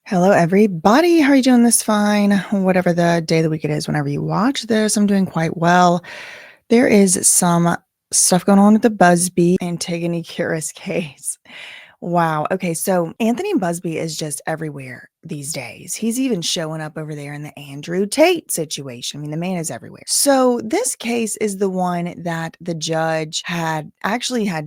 Hello, everybody. How are you doing this fine? Whatever the day of the week it is, whenever you watch this, I'm doing quite well. There is some stuff going on with the Busby Antigone Curious case. Wow. Okay, so Anthony Busby is just everywhere these days. He's even showing up over there in the Andrew Tate situation. I mean, the man is everywhere. So this case is the one that the judge had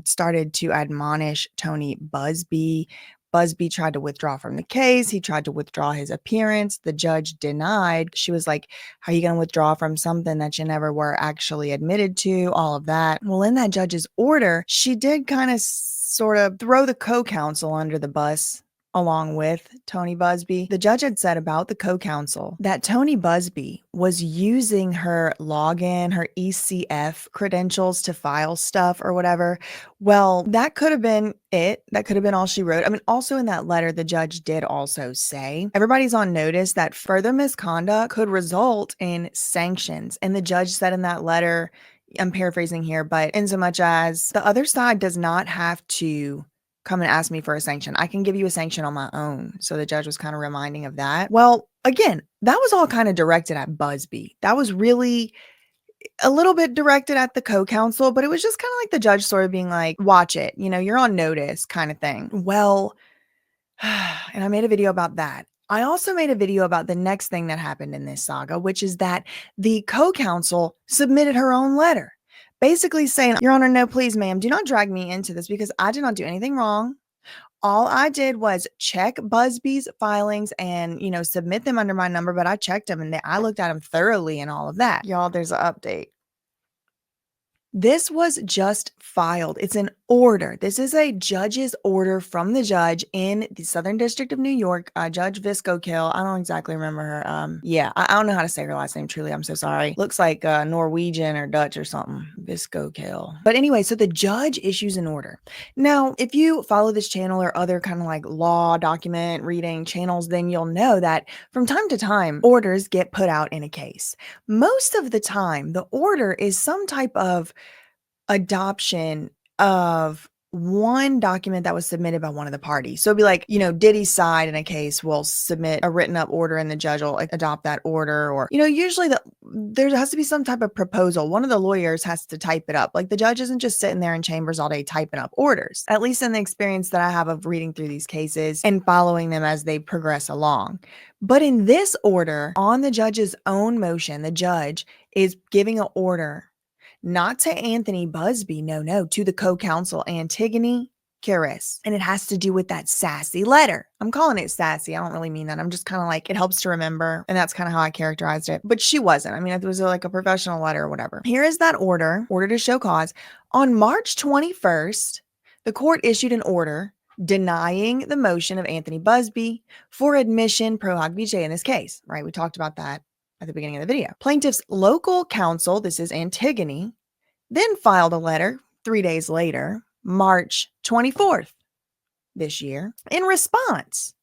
started to admonish Tony Busby. Busby tried to withdraw from the case. He tried to withdraw his appearance. The judge denied. She was like, how are you going to withdraw from something that you never were actually admitted to? All of that. Well, in that judge's order, she did kind of sort of throw the co-counsel under the bus along with Tony Busby. The judge had said about the co-counsel that Tony Busby was using her login, her ECF credentials to file stuff or whatever. Well, that could have been it. That could have been all she wrote. I mean, also in that letter, the judge did also say everybody's on notice that further misconduct could result in sanctions. And the judge said in that letter, I'm paraphrasing here, but in so much as the other side does not have to come and ask me for a sanction. I can give you a sanction on my own. So the judge was kind of reminding of that. Well, again, that was all kind of directed at Busby. That was really a little bit directed at the co-counsel, but it was just kind of like the judge sort of being like, watch it, you're on notice kind of thing. Well, and I made a video about that. I also made a video about the next thing that happened in this saga, which is that the co-counsel submitted her own letter, basically saying, Your Honor, no, please, ma'am, do not drag me into this because I did not do anything wrong. All I did was check Busby's filings and, submit them under my number, but I checked them and I looked at them thoroughly and all of that. Y'all, there's an update. This was just filed. It's an order. This is a judge's order from the judge in the Southern District of New York, Judge Viscokill. I don't exactly remember her. Yeah, I don't know how to say her last name, truly. I'm so sorry. Looks like Norwegian or Dutch or something. Viscokill. But anyway, so the judge issues an order. Now, if you follow this channel or other kind of like law document reading channels, then you'll know that from time to time, orders get put out in a case. Most of the time, the order is some type of adoption of one document that was submitted by one of the parties. So it'd be like, Diddy's side in a case will submit a written up order and the judge will adopt that order. Or, usually there has to be some type of proposal. One of the lawyers has to type it up. Like the judge isn't just sitting there in chambers all day typing up orders, at least in the experience that I have of reading through these cases and following them as they progress along. But in this order, on the judge's own motion, the judge is giving an order not to Anthony Busby, no, to the co-counsel Antigone Curious. And it has to do with that sassy letter. I'm calling it sassy. I don't really mean that. I'm just kind of like, it helps to remember. And that's kind of how I characterized it. But she wasn't. I mean, it was like a professional letter or whatever. Here is that order to show cause. On March 21st, the court issued an order denying the motion of Anthony Busby for admission pro hoc vice in this case, right? We talked about that at the beginning of the video. Plaintiff's local counsel, this is Antigone, then filed a letter 3 days later, March 24th this year, in response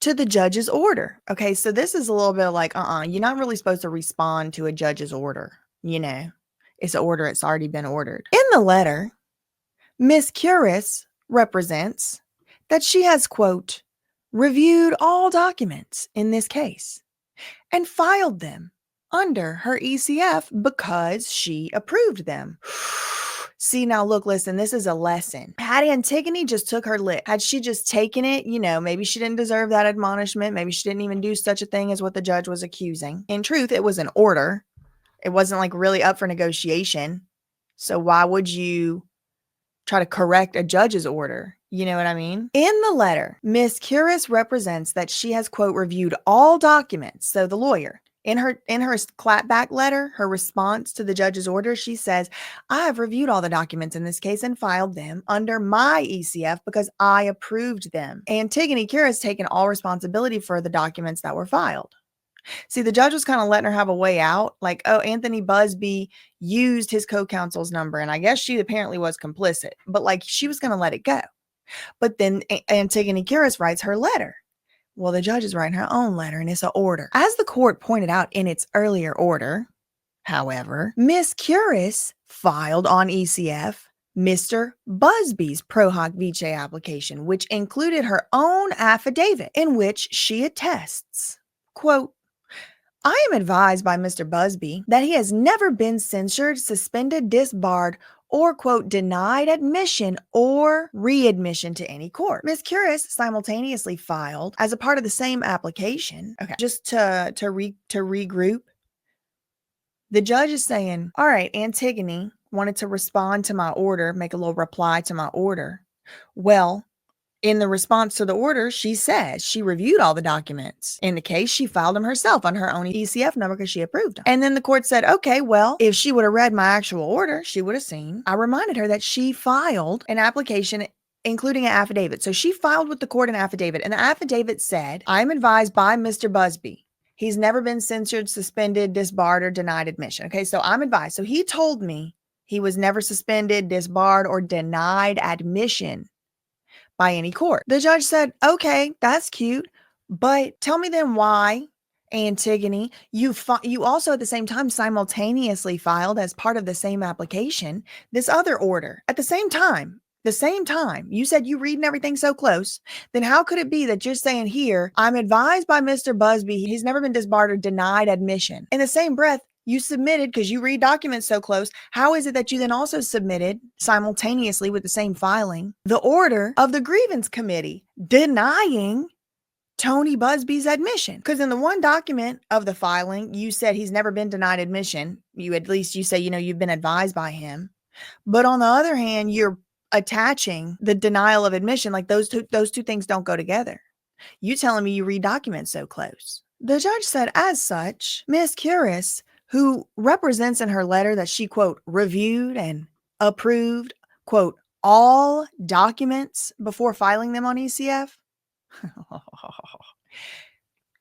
to the judge's order. Okay, so this is a little bit like, you're not really supposed to respond to a judge's order. It's an order. It's already been ordered. In the letter, Ms. Curious represents that she has, quote, reviewed all documents in this case and filed them under her ECF because she approved them. See, now look, listen, this is a lesson. Had Antigone just took her lip, had she just taken it, maybe she didn't deserve that admonishment. Maybe she didn't even do such a thing as what the judge was accusing. In truth, it was an order. It wasn't like really up for negotiation. So why would you try to correct a judge's order? You know what I mean? In the letter, Ms. Curious represents that she has, quote, reviewed all documents. So the lawyer, in her clapback letter, her response to the judge's order, she says, I have reviewed all the documents in this case and filed them under my ECF because I approved them. Antigone Curious taken all responsibility for the documents that were filed. See, the judge was kind of letting her have a way out. Like, oh, Anthony Busby used his co-counsel's number. And I guess she apparently was complicit, but like she was going to let it go. But then Antigone Curious writes her letter. Well, the judge is writing her own letter and it's an order. As the court pointed out in its earlier order, however, Miss Curious filed on ECF Mr. Busby's pro hoc vice application, which included her own affidavit in which she attests, quote, I am advised by Mr. Busby that he has never been censured, suspended, disbarred, or, quote, denied admission or readmission to any court. Ms. Curis simultaneously filed as a part of the same application. Okay, just to regroup, the judge is saying, all right, Antigone wanted to respond to my order, make a little reply to my order. Well, in the response to the order, she says she reviewed all the documents. In the case, she filed them herself on her own ECF number because she approved them. And then the court said, okay, well, if she would have read my actual order, she would have seen. I reminded her that she filed an application including an affidavit. So she filed with the court an affidavit, and the affidavit said, I am advised by Mr. Busby. He's never been censured, suspended, disbarred, or denied admission. Okay, so I'm advised. So he told me he was never suspended, disbarred, or denied admission by any court. The judge said, okay, that's cute, but tell me then why, Antigone, you also at the same time simultaneously filed as part of the same application this other order at the same time. The same time you said you reading everything so close, then how could it be that you're saying here, I'm advised by Mr. Busby, he's never been disbarred or denied admission? In the same breath, you submitted, because you read documents so close, how is it that you then also submitted simultaneously with the same filing the order of the grievance committee denying Tony Busby's admission? Because in the one document of the filing, you said he's never been denied admission. You say, you've been advised by him. But on the other hand, you're attaching the denial of admission, like those two things don't go together. You telling me you read documents so close. The judge said, as such, Ms. Curis, who represents in her letter that she, quote, reviewed and approved, quote, all documents before filing them on ECF.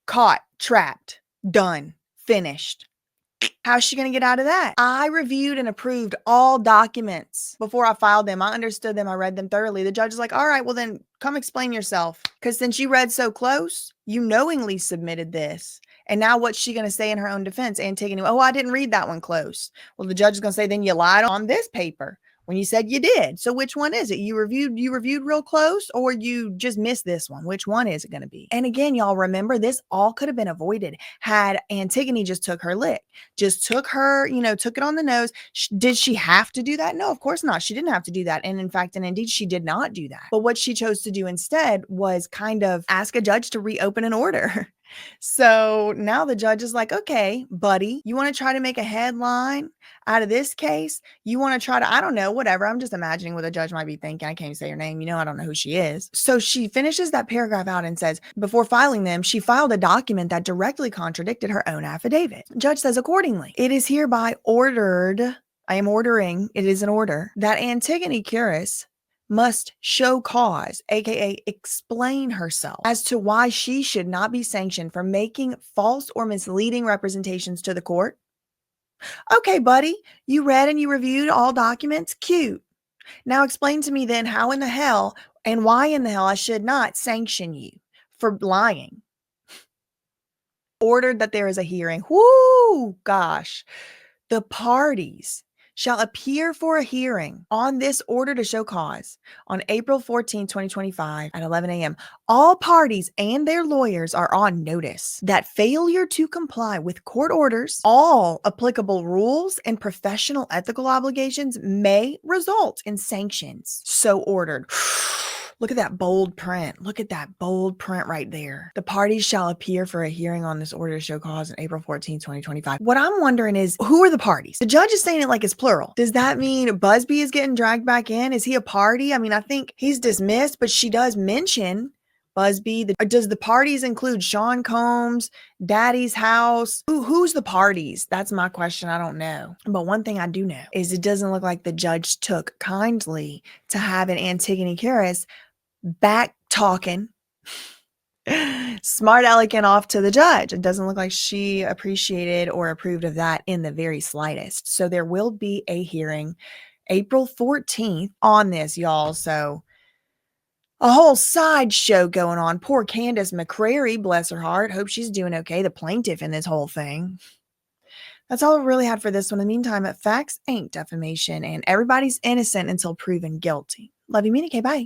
Caught, trapped, done, finished. How's she going to get out of that? I reviewed and approved all documents before I filed them. I understood them. I read them thoroughly. The judge is like, all right, well then come explain yourself. Because since you read so close, you knowingly submitted this. And now what's she going to say in her own defense? Antigone, oh, I didn't read that one close. Well, the judge is going to say, then you lied on this paper when you said you did. So which one is it? You reviewed real close, or you just missed this one? Which one is it going to be? And again, y'all remember, this all could have been avoided had Antigone just took her lick, just took her, took it on the nose. Did she have to do that? No, of course not. She didn't have to do that. And in fact, and indeed, she did not do that. But what she chose to do instead was kind of ask a judge to reopen an order. So now the judge is like, okay, buddy, you want to try to make a headline out of this case? You want to try to, I don't know, whatever. I'm just imagining what the judge might be thinking. I can't even say her name. I don't know who she is. So she finishes that paragraph out and says, before filing them, she filed a document that directly contradicted her own affidavit. Judge says, accordingly, it is hereby ordered, I am ordering, it is an order, that Antigone Curis must show cause, aka explain herself, as to why she should not be sanctioned for making false or misleading representations to the court. Okay, buddy, you read and you reviewed all documents. Cute. Now explain to me then how in the hell and why in the hell I should not sanction you for lying. Ordered that there is a hearing. Whoo, gosh. The parties shall appear for a hearing on this order to show cause on April 14, 2025 at 11 a.m. All parties and their lawyers are on notice that failure to comply with court orders, all applicable rules, and professional ethical obligations may result in sanctions. So ordered. Look at that bold print. Look at that bold print right there. The parties shall appear for a hearing on this order to show cause on April 14, 2025. What I'm wondering is, who are the parties? The judge is saying it like it's plural. Does that mean Busby is getting dragged back in? Is he a party? I mean, I think he's dismissed, but she does mention Busby. Does the parties include Sean Combs, Daddy's house? Who's the parties? That's my question. I don't know. But one thing I do know is it doesn't look like the judge took kindly to having Antigone Curis back talking, smart aleck off to the judge. It doesn't look like she appreciated or approved of that in the very slightest. So there will be a hearing April 14th on this, y'all. So a whole sideshow going on. Poor Candace McCrary, bless her heart. Hope she's doing okay. The plaintiff in this whole thing. That's all I really had for this one. In the meantime, facts ain't defamation, and everybody's innocent until proven guilty. Love you, Meaning. Okay, bye.